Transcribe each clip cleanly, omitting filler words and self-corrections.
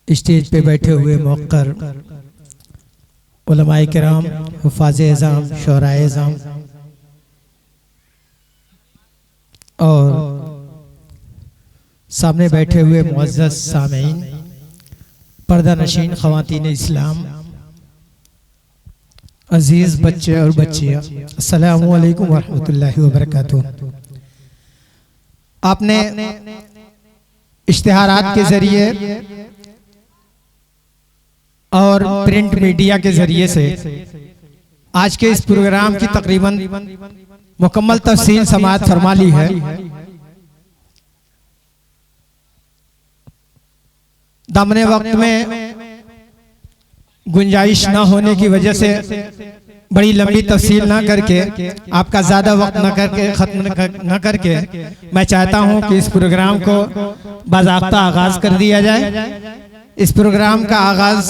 Stage पे बैठे हुए मौक़र उलमाए किराम, हुफ़ाज़े इज़ाम, शोहराए इज़ाम और सामने बैठे हुए मुअज़्ज़ज़ सामीईन, पर्दा नशीन ख़वातीन इस्लाम, अजीज़ बच्चे और बच्चियाँ, अस्सलामु अलैकुम वरहमतुल्लाहि वबरकातुहू। आपने इश्तिहारात के ज़रिए और प्रिंट मीडिया के ज़रिए से आज के इस प्रोग्राम की तकरीबन मुकम्मल तफसील समाअत फरमा ली है। दामने वक्त में गुंजाइश न होने की वजह से बड़ी लंबी तफसील ना करके, आपका ज़्यादा वक्त न करके, ख़त्म न करके, मैं चाहता हूं कि इस प्रोग्राम को बाज़ाब्ता आगाज़ कर दिया जाए। इस प्रोग्राम का आगाज़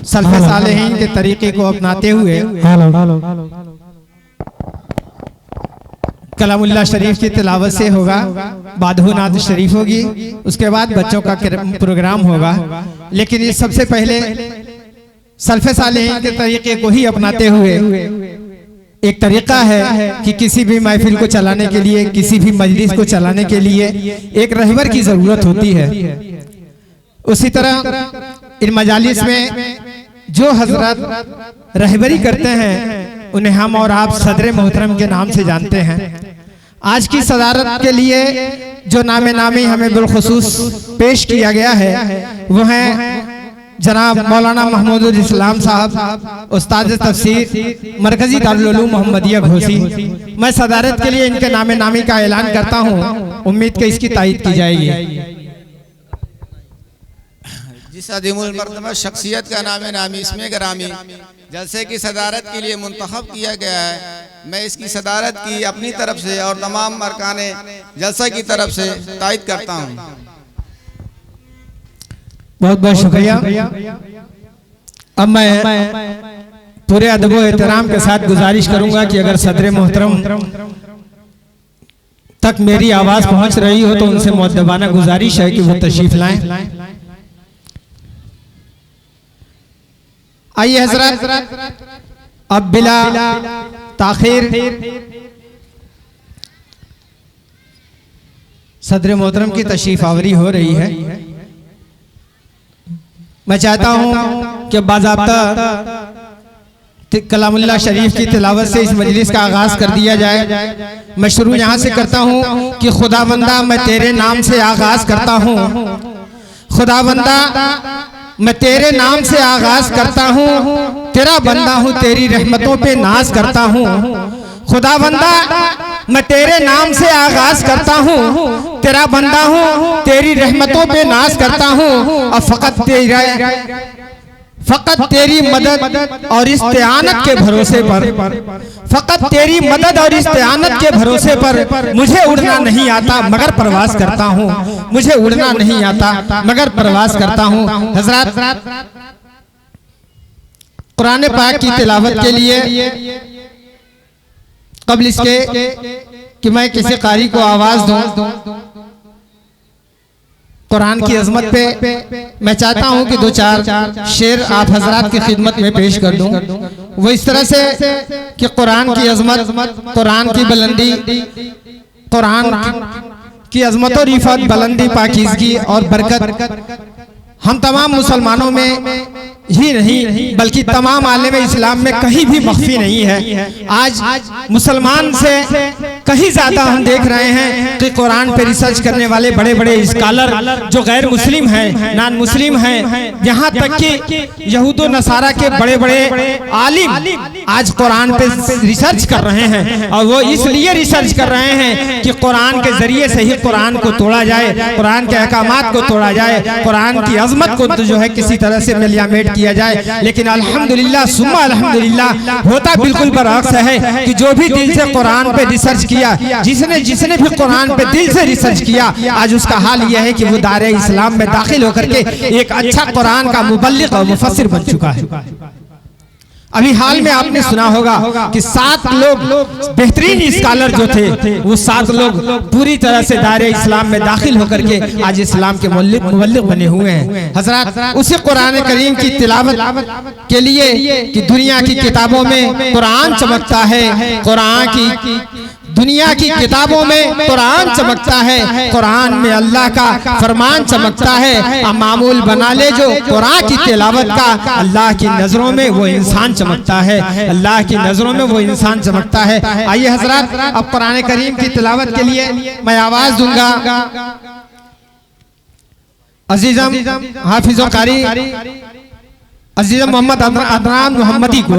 सल्फ़े सालेहीन के तरीके को अपनाते हुए कलामुल्लाह शरीफ की तिलावत से होगा, बादहू नात शरीफ होगी, उसके बाद बच्चों का प्रोग्राम होगा। लेकिन ये सबसे पहले सल्फ़े सालेहीन के तरीके को ही अपनाते हुए एक तरीका है कि किसी भी महफिल को चलाने के लिए, किसी भी मजलिस को चलाने के लिए एक रहबर की ज़रूरत होती है। उसी तरह इन मजालिस में जो हजरत रहबरी करते हैं उन्हें हम और आप सदर मोहतरम के नाम से जानते हैं। आज की सदारत के लिए जो नामे नामी हमें बिलखुसूस पेश किया गया है वो हैं जनाब मौलाना महमूदुल इस्लाम साहब, उस्ताद तफसीर मरकजी दारुल उलूम मोहम्मदिया घोसी। मैं सदारत के लिए इनके नामे नामी का ऐलान करता हूँ, उम्मीद के इसकी तायीद की जाएगी। जिस अदीमुल मर्तबा शख्सियत का नामे नामी इसमें ग्रामी जलसे की सदारत के लिए मुंतखब किया गया है, मैं इसकी सदारत की अपनी तरफ से और तमाम अरकाने जलसा की तरफ से तायीद करता हूँ। बहुत बहुत शुक्रिया। अब मैं पूरे अदब व एहतराम के साथ गुजारिश करूंगा कि अगर सदर मोहतरम तक मेरी आवाज पहुंच रही हो तो उनसे मुअद्दबाना गुजारिश है कि वो तशरीफ लाएं। आइए हजरत, अब बिला ताखीर सदर मोहतरम की तशरीफ आवरी हो रही है। मैं चाहता हूं कि बाज़ाब्ता कलामुल्लाह शरीफ की तिलावत से इस मजलिस का आगाज कर दिया जाए। मैं शुरू यहां से करता हूं कि खुदाबंदा मैं तेरे नाम से आगाज करता हूं, खुदाबंदा मैं तेरे नाम से आगाज करता हूँ, तेरा बंदा हूँ, तेरी रहमतों पे नाज करता हूँ। खुदाबंदा मैं तेरे नाम से आगाज करता हूँ, तेरा बंदा हूँ, तेरी रहमतों पे नाज करता हूँ। और फकत तेरी मदद और इस्तेआनत के भरोसे पर, फकत तेरी मदद और इस्तेआनत के भरोसे पर मुझे उड़ना नहीं आता मगर प्रवास करता हूँ, मुझे उड़ना नहीं आता मगर प्रवास करता हूँ। हजरत, कुरान पाक की तिलावत के लिए कबल इसके कि मैं किसी कारी को आवाज दूं, कुरान की अजमत पे मैं चाहता हूं कि दो चार शेर आप हजरात की खिदमत में पेश कर दूं। वो इस तरह से कि कुरान की अजमत, कुरान की बुलंदी, कुरान की अजमत और रिफत, बुलंदी, पाकीज़गी और बरकत हम तमाम मुसलमानों में ही नहीं बल्कि तमाम आलम इस्लाम में कहीं भी मख्फी नहीं है। आज मुसलमान से कहीं ज्यादा हम देख रहे हैं कि कुरान पे रिसर्च करने वाले बड़े बड़े स्कॉलर जो गैर मुस्लिम हैं, नॉन मुस्लिम हैं, यहाँ तक कि यहूदो नसारा के बड़े बड़े आलिम आज कुरान पे रिसर्च कर रहे हैं। और वो इसलिए रिसर्च कर रहे हैं कि कुरान के जरिए से ही कुरान को तोड़ा जाए, कुरान के अहकामात को तोड़ा जाए, कुरान की अजमत को जो है किसी तरह से मिलियामेट किया जाए। लेकिन अल्हम्दुलिल्लाह सुम्मा अल्हम्दुलिल्लाह होता बिल्कुल बरअक्स है कि जो भी दिल से कुरान पे रिसर्च किया, जिसने भी कुरान पे दिल से रिसर्च किया, आज उसका हाल यह है कि वो दायरे इस्लाम में दाखिल होकर के एक अच्छा कुरान का मुबल्लिग और मुफस्सिर बन चुका है। अभी हाल में आपने सुना होगा कि 7 लोग बेहतरीन स्कॉलर जो थे वो 7 लोग पूरी तरह से दायरे इस्लाम में दाखिल होकर के आज इस्लाम के मुबल्लिग बने हुए हैं। हजरत उसी कुरान करीम की तिलावत के लिए कि दुनिया की किताबों में कुरान चमकता है, कुरान की दुनिया की किताबों में कुरान चमकता है, कुरान में अल्लाह का फरमान चमकता है। अब मामूल बना ले जो कुरान की तिलावत का, अल्लाह की नजरों में वो इंसान चमकता है, अल्लाह की नजरों में वो इंसान चमकता है। आइए हजरत अब कुरान करीम की तिलावत के लिए मैं आवाज दूंगा अजीजम हाफिज़ो कारी अजीज़ मोहम्मद अदनान मोहम्मदी को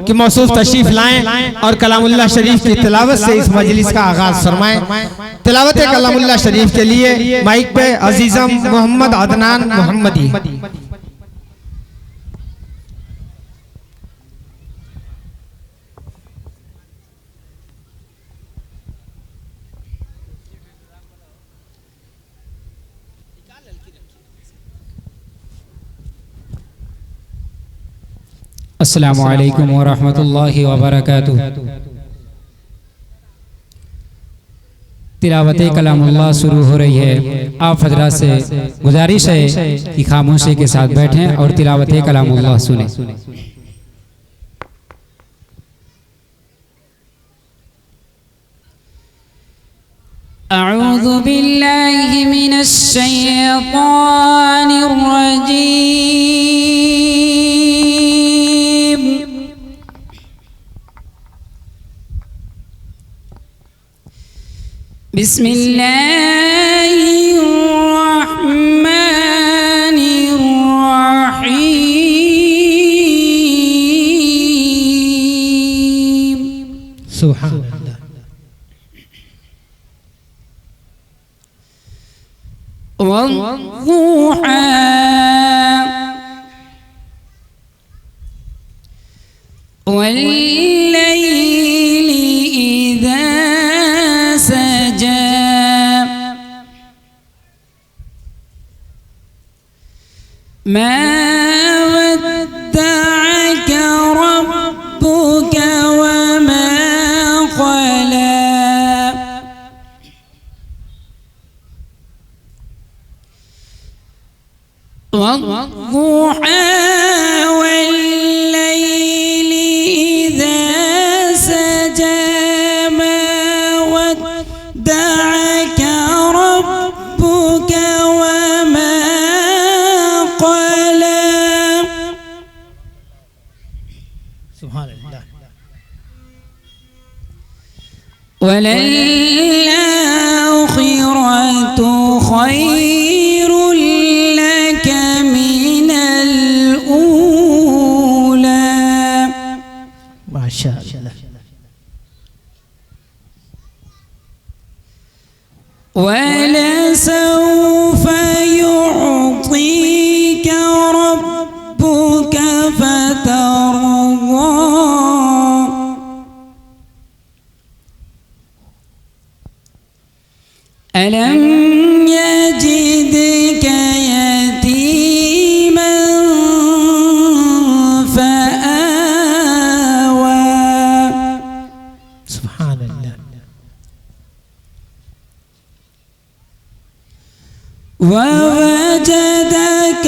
कि मौसूफ तशरीफ लाएं और कलामुल्लाह शरीफ की तिलावत से इस मजलिस का आगाज फरमाएं। तिलावत कलामुल्लाह शरीफ के लिए माइक पे अजीज़म मोहम्मद अदनान मोहम्मदी। अस्सलामु अलैकुम व रहमतुल्लाहि व बरकातुहू। तिलावत कलामुल्लाह शुरू हो रही है। आप हजरात से गुजारिश है कि खामोशी के साथ बैठें और तिलावत कलामुल्लाह सुनें। अऊज़ु बिल्लाहि मिनश शैतानिर रजीम। बिस्मिल्लाहिर रहमानिर रहीम। सुभान वद्दुहा वल्लैलि इज़ा सजा मा वद्दअक रब्बुक वमा क़ला वद्दुहा वल्लैलि इज़ा सजा मा वद्दअक रब्बुक वमा क़ला। सुभान अल्लाह। वलल्आखिरतु खैरुल लक मिनल ऊला। माशाअल्लाह। वलसौफ युअतीक रब्बुक फतरदा। अलम यजिदक यतीमन फआवा। सुभान अल्लाह। ववजदक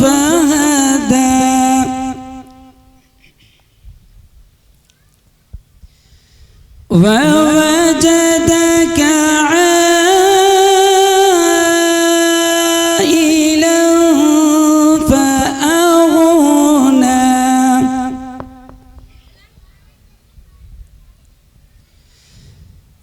फहदा। ववजदक आइलन फअगना।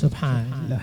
सुभान अल्लाह।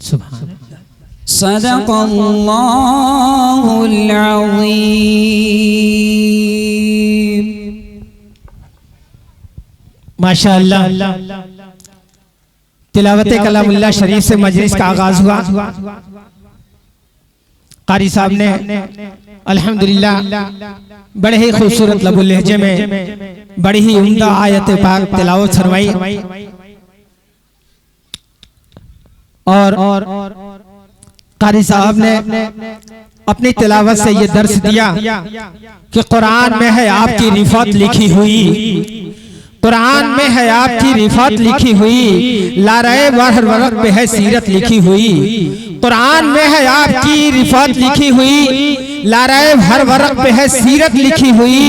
सुभान सदक़ल्लाहुल अज़ीम। माशाअल्लाह। तिलावत कलामुल्लाह शरीफ से मजलिस का आगाज हुआ। कारी साहब ने अल्हम्दुलिल्लाह बड़े ही खूबसूरत लबुल लहजे में बड़ी ही उम्दा आयत पाक तिलावत फरमाई और कारी साहब ने अपनी तिलावत से ये दर्स दिया कि कुरान में है आपकी रिफत लिखी हुई, कुरान में है आपकी रिफत लिखी हुई, लाराए हर वरक पे है सीरत लिखी हुई। कुरान में है आपकी रिफत लिखी हुई, लाराए हर वरक पे है सीरत लिखी हुई।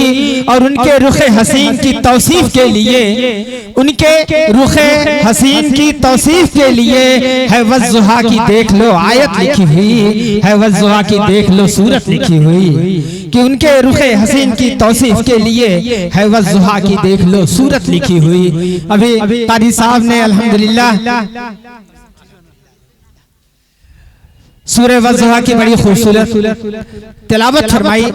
और उनके रुखे हसीन की तौसीफ के लिए, उनके रुखे हसीन की तौसीफ के लिए है वज़्ज़ुहा की देख लो आयत लिखी हुई, है वज़्ज़ुहा की देख लो सूरत लिखी हुई। कि उनके रुखे हसीन की तौसीफ के लिए है वज़्ज़ुहा की देख लो सूरत लिखी हुई। अभी कारी साहब ने अल्हम्दुलिल्लाह सूरह वज़्ज़ुहा की बड़ी खूबसूरत तिलावत फरमाई।